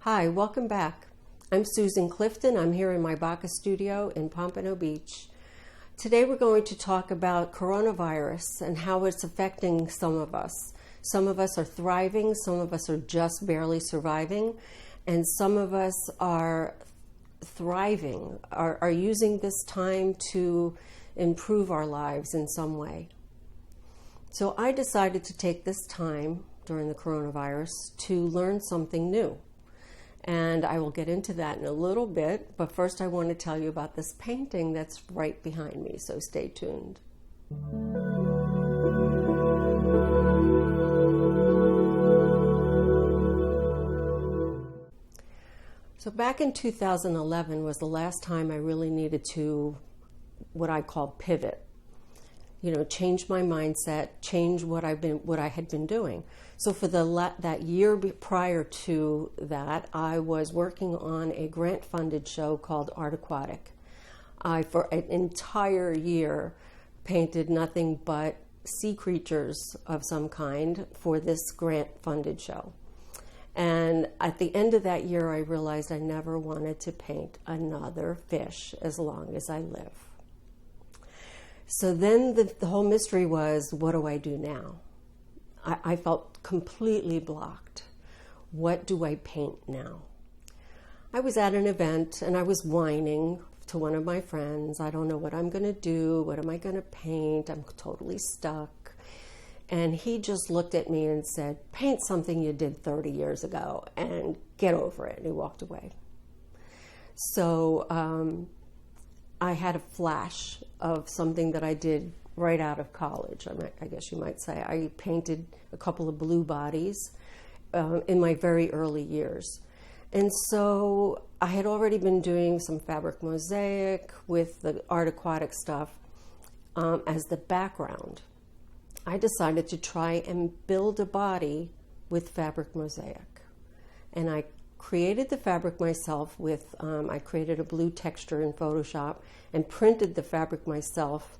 Hi, welcome back. I'm Susan Clifton. I'm here in my Baca studio in Pompano Beach. Today we're going to talk about coronavirus and how it's affecting some of us. Some of us are thriving, some of us are just barely surviving, and some of us are thriving, are using this time to improve our lives in some way. So I decided to take this time during the coronavirus to learn something new. And I will get into that in a little bit, but first I want to tell you about this painting that's right behind me, so stay tuned. So back in 2011 was the last time I really needed to, what I call pivot. Change my mindset, change what I had been doing. So for that year prior to that, I was working on a grant-funded show called Art Aquatic. I, for an entire year, painted nothing but sea creatures of some kind for this grant-funded show. And at the end of that year, I realized I never wanted to paint another fish as long as I live. So then the whole mystery was, what do I do now? I felt completely blocked. What do I paint now? I was at an event and I was whining to one of my friends. I don't know what I'm going to do. What am I going to paint? I'm totally stuck. And he just looked at me and said, paint something you did 30 years ago and get over it. And he walked away. So I had a flash of something that I did right out of college, I guess you might say. I painted a couple of blue bodies in my very early years. And so I had already been doing some fabric mosaic with the Art Aquatic stuff as the background. I decided to try and build a body with fabric mosaic. And I created the fabric myself with, I created a blue texture in Photoshop and printed the fabric myself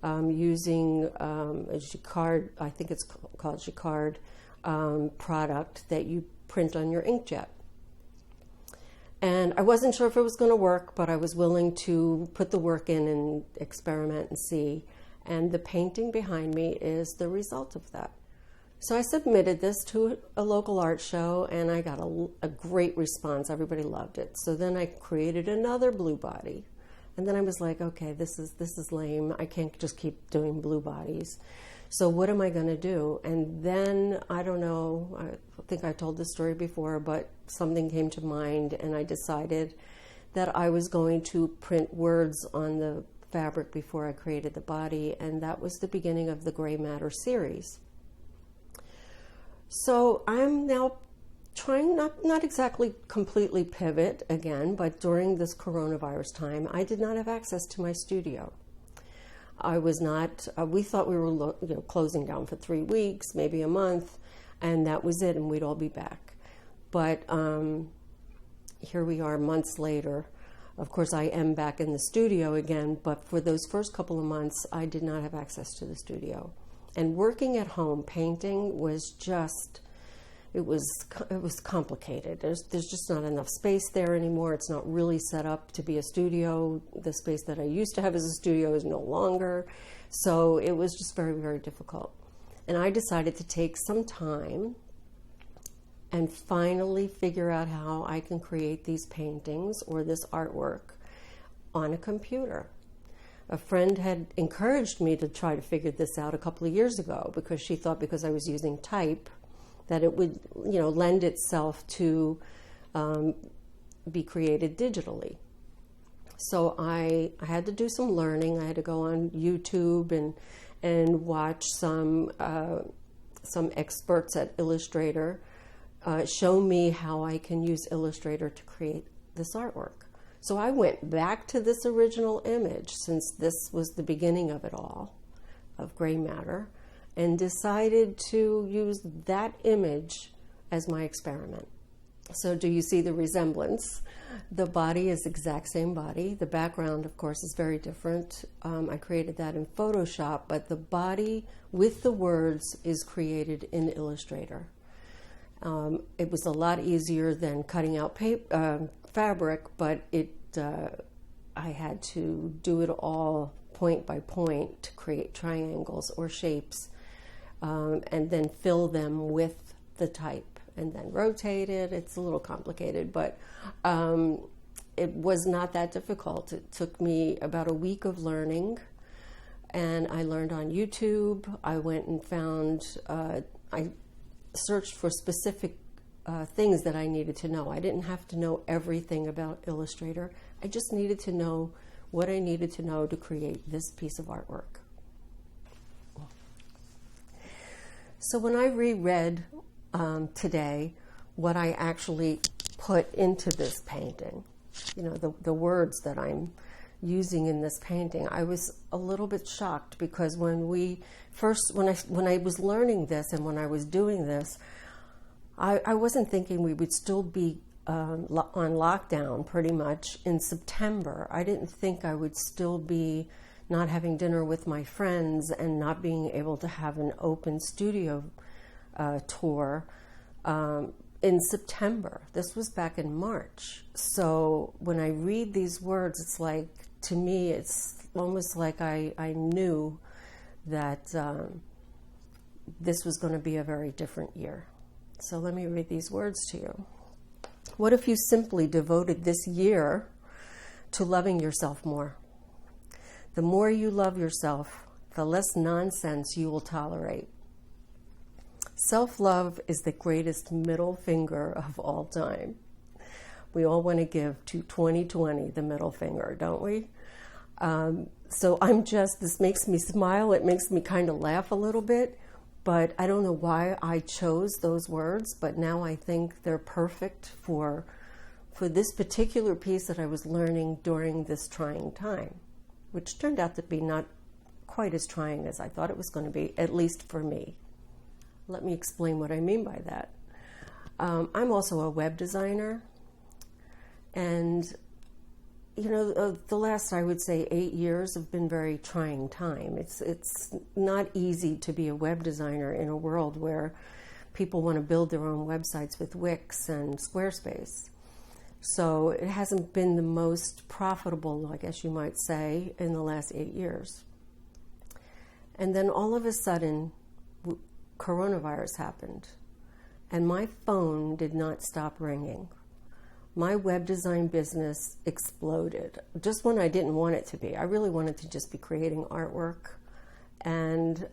using a jacquard, I think it's called jacquard product that you print on your inkjet. And I wasn't sure if it was going to work, but I was willing to put the work in and experiment and see. And the painting behind me is the result of that. So I submitted this to a local art show and I got a great response. Everybody loved it. So then I created another blue body. And then I was like, okay, this is lame. I can't just keep doing blue bodies. So what am I going to do? And then, I don't know, I think I told this story before, but something came to mind and I decided that I was going to print words on the fabric before I created the body. And that was the beginning of the Gray Matter series. So I'm now trying not exactly completely pivot again, but during this coronavirus time, I did not have access to my studio. I was not, we thought we were closing down for 3 weeks, maybe a month, and that was it, and we'd all be back. But here we are months later. Of course, I am back in the studio again, but for those first couple of months, I did not have access to the studio. And working at home, painting was just, it was complicated. There's just not enough space there anymore. It's not really set up to be a studio. The space that I used to have as a studio is no longer. So it was just very, very difficult. And I decided to take some time and finally figure out how I can create these paintings or this artwork on a computer. A friend had encouraged me to try to figure this out a couple of years ago because she thought because I was using type that it would, lend itself to be created digitally. So I had to do some learning. I had to go on YouTube and watch some experts at Illustrator show me how I can use Illustrator to create this artwork. So I went back to this original image, since this was the beginning of it all, of Gray Matter, and decided to use that image as my experiment. So do you see the resemblance? The body is the exact same body. The background, of course, is very different. I created that in Photoshop, but the body with the words is created in Illustrator. It was a lot easier than cutting out fabric, but I had to do it all point by point to create triangles or shapes, and then fill them with the type and then rotate it. It's a little complicated, but it was not that difficult. It took me about a week of learning, and I learned on YouTube. I went and found, I searched for specific things that I needed to know. I didn't have to know everything about Illustrator. I just needed to know what I needed to know to create this piece of artwork. So when I reread today what I actually put into this painting, you know, the words that I'm using in this painting, I was a little bit shocked, because when I was learning this and when I was doing this, I wasn't thinking we would still be on lockdown pretty much in September. I didn't think I would still be not having dinner with my friends and not being able to have an open studio tour in September. This was back in March. So when I read these words, it's like, to me, it's almost like I knew that this was going to be a very different year. So let me read these words to you. What if you simply devoted this year to loving yourself more? The more you love yourself, the less nonsense you will tolerate. Self-love is the greatest middle finger of all time. We all want to give to 2020 the middle finger, don't we? So this makes me smile. It makes me kind of laugh a little bit, but I don't know why I chose those words, but now I think they're perfect for this particular piece that I was learning during this trying time, which turned out to be not quite as trying as I thought it was going to be, at least for me. Let me explain what I mean by that. I'm also a web designer, and you know, the last, I would say, 8 years have been very trying time. It's not easy to be a web designer in a world where people want to build their own websites with Wix and Squarespace. So it hasn't been the most profitable, I guess you might say, in the last 8 years. And then all of a sudden, coronavirus happened, and my phone did not stop ringing. My web design business exploded, just when I didn't want it to be. I really wanted to just be creating artwork and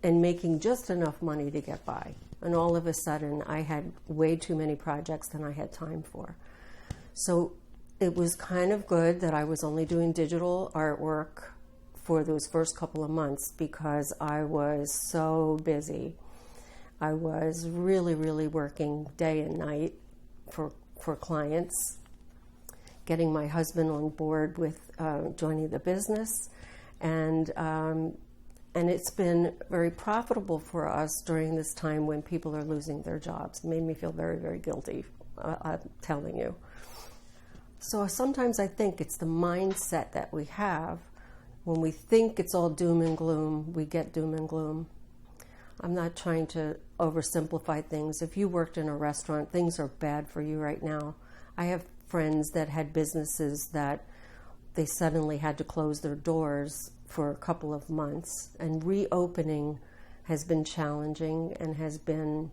making just enough money to get by. And all of a sudden, I had way too many projects than I had time for. So it was kind of good that I was only doing digital artwork for those first couple of months, because I was so busy. I was really, really working day and night for clients, getting my husband on board with joining the business, and it's been very profitable for us during this time when people are losing their jobs. It made me feel very, very guilty, I'm telling you. So sometimes I think it's the mindset that we have. When we think it's all doom and gloom, we get doom and gloom. I'm not trying to oversimplify things. If you worked in a restaurant, things are bad for you right now. I have friends that had businesses that they suddenly had to close their doors for a couple of months, and reopening has been challenging and has been,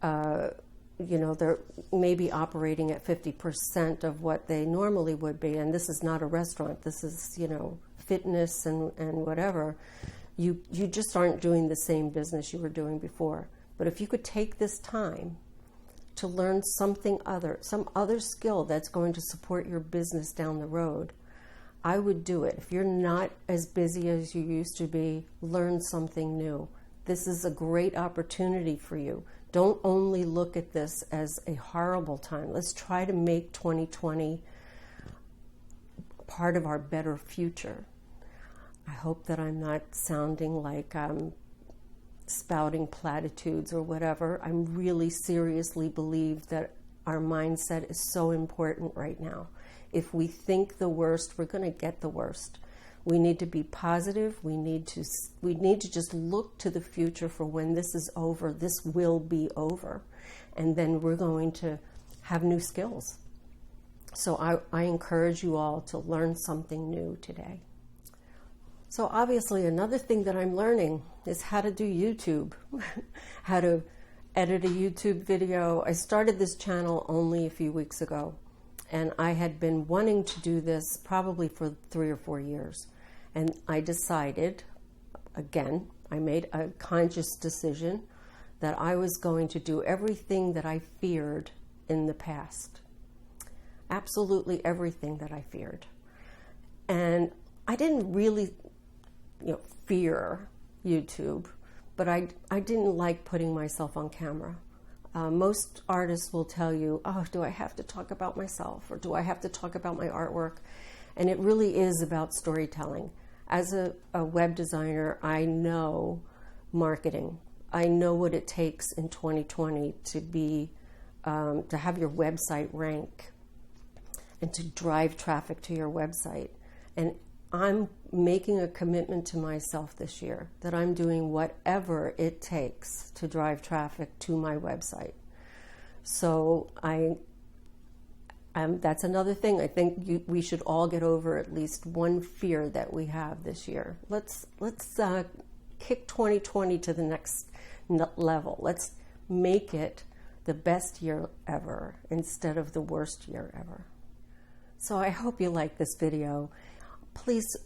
they're maybe operating at 50% of what they normally would be. And this is not a restaurant. This is, fitness and whatever. You just aren't doing the same business you were doing before. But if you could take this time to learn some other skill that's going to support your business down the road, I would do it. If you're not as busy as you used to be, learn something new. This is a great opportunity for you. Don't only look at this as a horrible time. Let's try to make 2020 part of our better future. I hope that I'm not sounding like I'm spouting platitudes or whatever. I really seriously believe that our mindset is so important right now. If we think the worst, we're going to get the worst. We need to be positive. We need to just look to the future for when this is over. This will be over. And then we're going to have new skills. So I encourage you all to learn something new today. So obviously another thing that I'm learning is how to do YouTube, how to edit a YouTube video. I started this channel only a few weeks ago, and I had been wanting to do this probably for 3 or 4 years. And I decided, again, I made a conscious decision that I was going to do everything that I feared in the past. Absolutely everything that I feared. And I didn't really, fear YouTube, but I didn't like putting myself on camera. Most artists will tell you, oh, do I have to talk about myself, or do I have to talk about my artwork? And it really is about storytelling. As a web designer, I know marketing. I know what it takes in 2020 to have your website rank and to drive traffic to your website. And I'm making a commitment to myself this year that I'm doing whatever it takes to drive traffic to my website. So that's another thing. I think we should all get over at least one fear that we have this year. Let's kick 2020 to the next level. Let's make it the best year ever instead of the worst year ever. So I hope you like this video. Please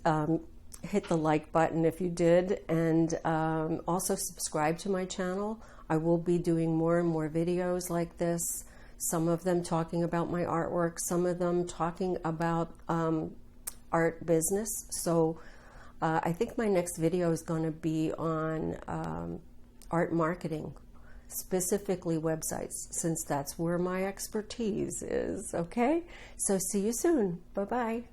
hit the like button if you did, and also subscribe to my channel. I will be doing more and more videos like this, some of them talking about my artwork, some of them talking about art business. So I think my next video is going to be on art marketing, specifically websites, since that's where my expertise is. Okay, so see you soon. Bye-bye.